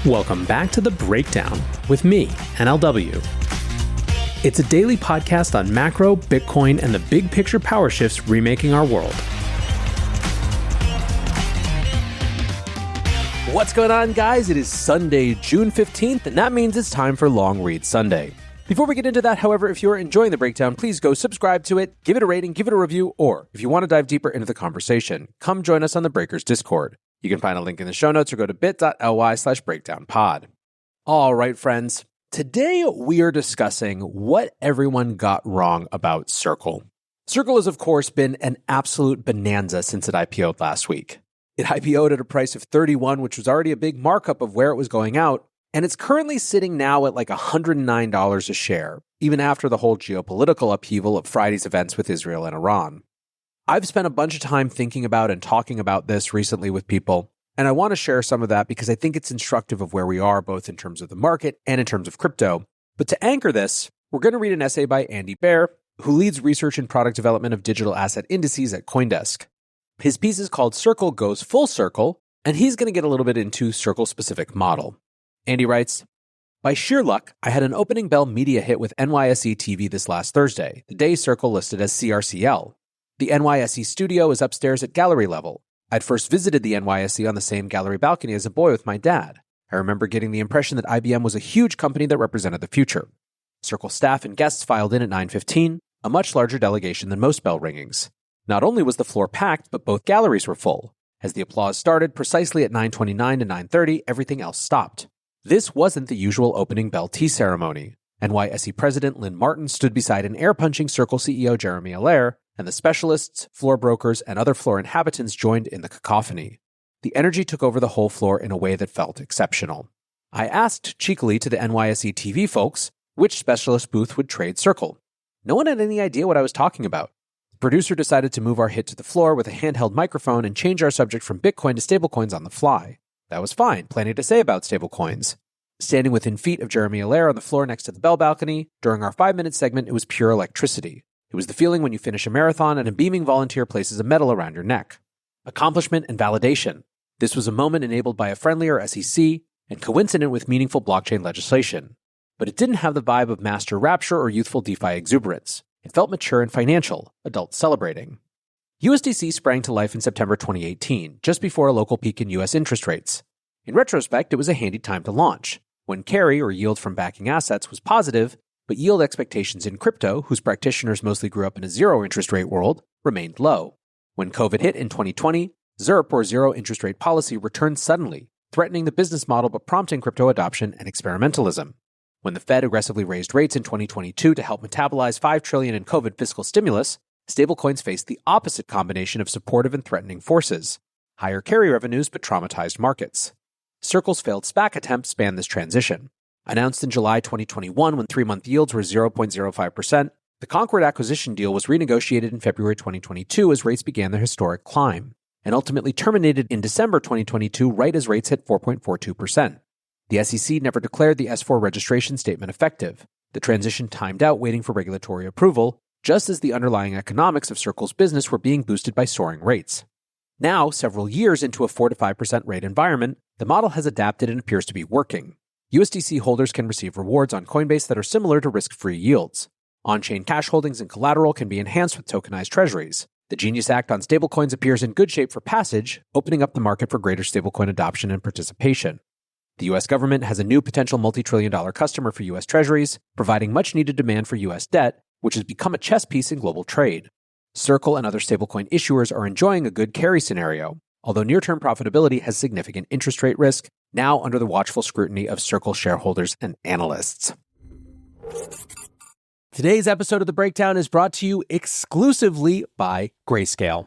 Welcome back to The Breakdown with me, NLW. It's a daily podcast on macro, Bitcoin, and the big picture power shifts remaking our world. What's going on, guys? It is Sunday, June 15th, and that means it's time for Long Read Sunday. Before we get into that, however, if you're enjoying The Breakdown, please go subscribe to it, give it a rating, give it a review, or if you want to dive deeper into the conversation, come join us on the Breakers Discord. You can find a link in the show notes or go to bit.ly/breakdownpod. All right, friends. Today we are discussing what everyone got wrong about Circle. Circle has, of course, been an absolute bonanza since it IPO'd last week. It IPO'd at a price of 31, which was already a big markup of where it was going out, and it's currently sitting now at like $109 a share, even after the whole geopolitical upheaval of Friday's events with Israel and Iran. I've spent a bunch of time thinking about and talking about this recently with people, and I want to share some of that because I think it's instructive of where we are, both in terms of the market and in terms of crypto. But to anchor this, we're going to read an essay by Andy Baer, who leads research and product development of digital asset indices at CoinDesk. His piece is called Circle Goes Full Circle, and he's going to get a little bit into Circle-specific model. Andy writes, "By sheer luck, I had an opening bell media hit with NYSE TV this last Thursday, the day Circle listed as CRCL. The NYSE studio is upstairs at gallery level. I'd first visited the NYSE on the same gallery balcony as a boy with my dad. I remember getting the impression that IBM was a huge company that represented the future. Circle staff and guests filed in at 9:15, a much larger delegation than most bell ringings. Not only was the floor packed, but both galleries were full. As the applause started precisely at 9:29 to 9:30, everything else stopped. This wasn't the usual opening bell tea ceremony. NYSE President Lynn Martin stood beside an air-punching Circle CEO Jeremy Allaire, and the specialists, floor brokers, and other floor inhabitants joined in the cacophony. The energy took over the whole floor in a way that felt exceptional. I asked cheekily to the NYSE TV folks which specialist booth would trade Circle. No one had any idea what I was talking about. The producer decided to move our hit to the floor with a handheld microphone and change our subject from Bitcoin to stablecoins on the fly. That was fine, plenty to say about stablecoins. Standing within feet of Jeremy Allaire on the floor next to the bell balcony, during our 5-minute segment, it was pure electricity. It was the feeling when you finish a marathon and a beaming volunteer places a medal around your neck. Accomplishment and validation. This was a moment enabled by a friendlier SEC and coincident with meaningful blockchain legislation. But it didn't have the vibe of master rapture or youthful DeFi exuberance. It felt mature and financial, adults celebrating. USDC sprang to life in September 2018, just before a local peak in US interest rates. In retrospect, it was a handy time to launch, when carry or yield from backing assets was positive, but yield expectations in crypto, whose practitioners mostly grew up in a zero interest rate world, remained low. When COVID hit in 2020, ZIRP or zero interest rate policy returned suddenly, threatening the business model but prompting crypto adoption and experimentalism. When the Fed aggressively raised rates in 2022 to help metabolize $5 trillion in COVID fiscal stimulus, stablecoins faced the opposite combination of supportive and threatening forces: higher carry revenues but traumatized markets. Circle's failed SPAC attempt spanned this transition. Announced in July 2021 when 3-month yields were 0.05%, the Concord acquisition deal was renegotiated in February 2022 as rates began their historic climb, and ultimately terminated in December 2022 right as rates hit 4.42%. The SEC never declared the S4 registration statement effective. The transition timed out waiting for regulatory approval, just as the underlying economics of Circle's business were being boosted by soaring rates. Now, several years into a 4 to 5% rate environment, the model has adapted and appears to be working. USDC holders can receive rewards on Coinbase that are similar to risk-free yields. On-chain cash holdings and collateral can be enhanced with tokenized treasuries. The Genius Act on stablecoins appears in good shape for passage, opening up the market for greater stablecoin adoption and participation. The U.S. government has a new potential multi-trillion-dollar customer for U.S. treasuries, providing much-needed demand for U.S. debt, which has become a chess piece in global trade. Circle and other stablecoin issuers are enjoying a good carry scenario, although near-term profitability has significant interest rate risk, now under the watchful scrutiny of Circle shareholders and analysts. Today's episode of The Breakdown is brought to you exclusively by Grayscale.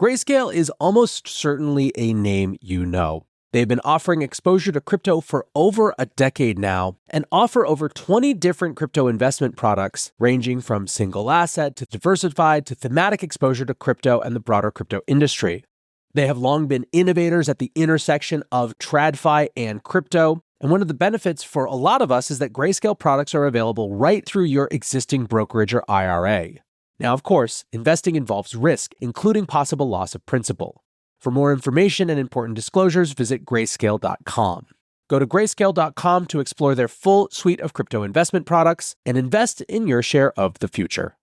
Grayscale is almost certainly a name you know. They've been offering exposure to crypto for over a decade now and offer over 20 different crypto investment products ranging from single asset to diversified to thematic exposure to crypto and the broader crypto industry. They have long been innovators at the intersection of TradFi and crypto, and one of the benefits for a lot of us is that Grayscale products are available right through your existing brokerage or IRA. Now, of course, investing involves risk, including possible loss of principal. For more information and important disclosures, visit grayscale.com. Go to Grayscale.com to explore their full suite of crypto investment products and invest in your share of the future.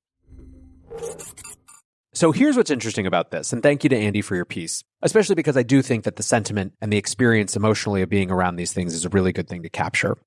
So here's what's interesting about this, and thank you to Andy for your piece, especially because I do think that the sentiment and the experience emotionally of being around these things is a really good thing to capture.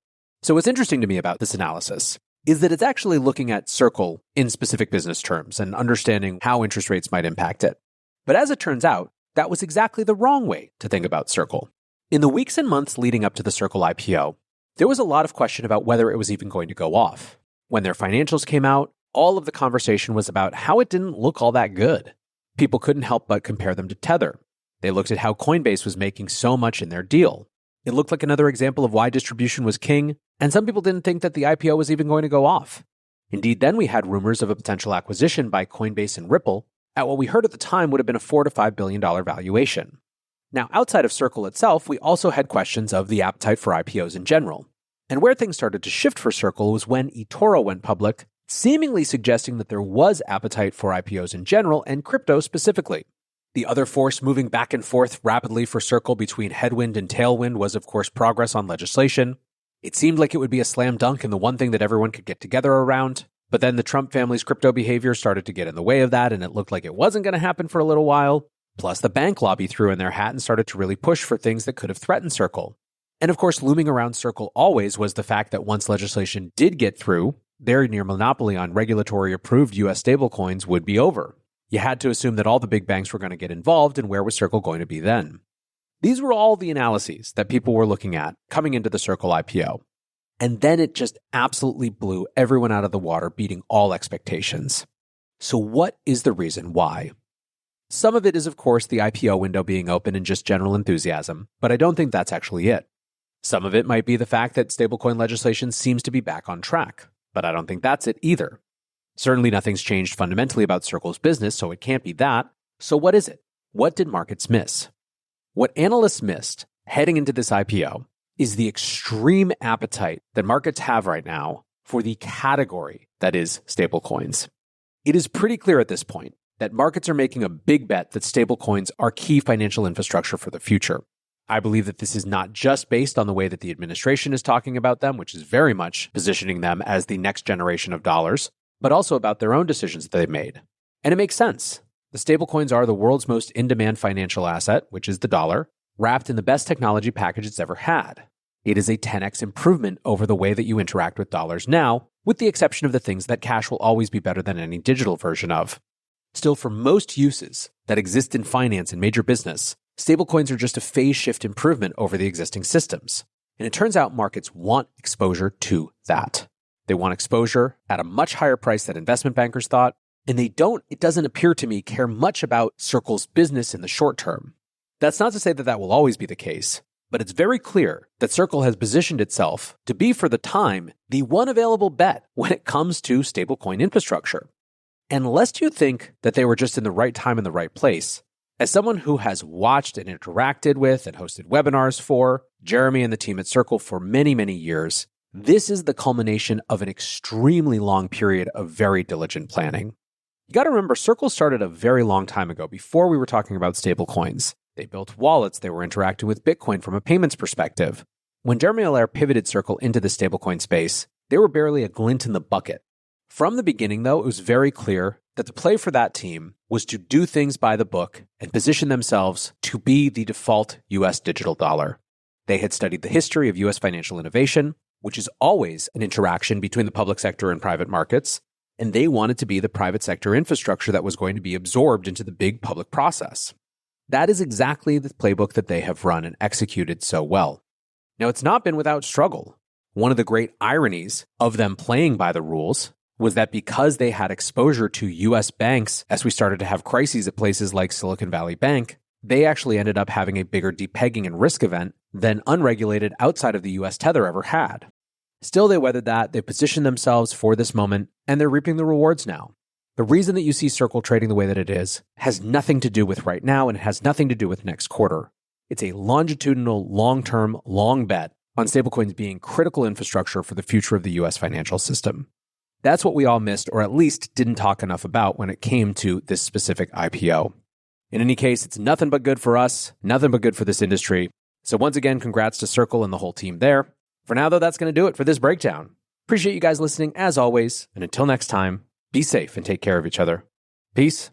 So what's interesting to me about this analysis is that it's actually looking at Circle in specific business terms and understanding how interest rates might impact it. But as it turns out, that was exactly the wrong way to think about Circle. In the weeks and months leading up to the Circle IPO, there was a lot of question about whether it was even going to go off. When their financials came out, all of the conversation was about how it didn't look all that good. People couldn't help but compare them to Tether. They looked at how Coinbase was making so much in their deal. It looked like another example of why distribution was king, and some people didn't think that the IPO was even going to go off. Indeed, then we had rumors of a potential acquisition by Coinbase and Ripple at what we heard at the time would have been a $4 to $5 billion valuation. Now, outside of Circle itself, we also had questions of the appetite for IPOs in general. And where things started to shift for Circle was when eToro went public, seemingly suggesting that there was appetite for IPOs in general and crypto specifically. The other force moving back and forth rapidly for Circle between headwind and tailwind was, of course, progress on legislation. It seemed like it would be a slam dunk and the one thing that everyone could get together around. But then the Trump family's crypto behavior started to get in the way of that, and it looked like it wasn't going to happen for a little while. Plus, the bank lobby threw in their hat and started to really push for things that could have threatened Circle. And of course, looming around Circle always was the fact that once legislation did get through, their near monopoly on regulatory-approved U.S. stablecoins would be over. You had to assume that all the big banks were going to get involved, and where was Circle going to be then? These were all the analyses that people were looking at coming into the Circle IPO. And then it just absolutely blew everyone out of the water, beating all expectations. So what is the reason why? Some of it is, of course, the IPO window being open and just general enthusiasm, but I don't think that's actually it. Some of it might be the fact that stablecoin legislation seems to be back on track, but I don't think that's it either. Certainly nothing's changed fundamentally about Circle's business, so it can't be that. So what is it? What did markets miss? What analysts missed heading into this IPO is the extreme appetite that markets have right now for the category that is stablecoins. It is pretty clear at this point that markets are making a big bet that stablecoins are key financial infrastructure for the future. I believe that this is not just based on the way that the administration is talking about them, which is very much positioning them as the next generation of dollars, but also about their own decisions that they've made. And it makes sense. The stablecoins are the world's most in-demand financial asset, which is the dollar, wrapped in the best technology package it's ever had. It is a 10x improvement over the way that you interact with dollars now, with the exception of the things that cash will always be better than any digital version of. Still, for most uses that exist in finance and major business, stablecoins are just a phase shift improvement over the existing systems. And it turns out markets want exposure to that. They want exposure at a much higher price than investment bankers thought, and it doesn't appear to me, care much about Circle's business in the short term. That's not to say that that will always be the case, but it's very clear that Circle has positioned itself to be, for the time, the one available bet when it comes to stablecoin infrastructure. And lest you think that they were just in the right time in the right place, as someone who has watched and interacted with and hosted webinars for Jeremy and the team at Circle for many, many years, this is the culmination of an extremely long period of very diligent planning. You got to remember, Circle started a very long time ago, before we were talking about stablecoins. They built wallets, they were interacting with Bitcoin from a payments perspective. When Jeremy Allaire pivoted Circle into the stablecoin space, they were barely a glint in the bucket. From the beginning, though, it was very clear that the play for that team was to do things by the book and position themselves to be the default U.S. digital dollar. They had studied the history of U.S. financial innovation, which is always an interaction between the public sector and private markets, and they wanted to be the private sector infrastructure that was going to be absorbed into the big public process. That is exactly the playbook that they have run and executed so well. Now, it's not been without struggle. One of the great ironies of them playing by the rules was that because they had exposure to U.S. banks as we started to have crises at places like Silicon Valley Bank, they actually ended up having a bigger depegging and risk event than unregulated outside of the U.S. Tether ever had. Still, they weathered that, they positioned themselves for this moment, and they're reaping the rewards now. The reason that you see Circle trading the way that it is has nothing to do with right now, and it has nothing to do with next quarter. It's a longitudinal, long-term, long bet on stablecoins being critical infrastructure for the future of the U.S. financial system. That's what we all missed, or at least didn't talk enough about when it came to this specific IPO. In any case, it's nothing but good for us, nothing but good for this industry. So once again, congrats to Circle and the whole team there. For now, though, that's going to do it for this breakdown. Appreciate you guys listening as always. And until next time, be safe and take care of each other. Peace.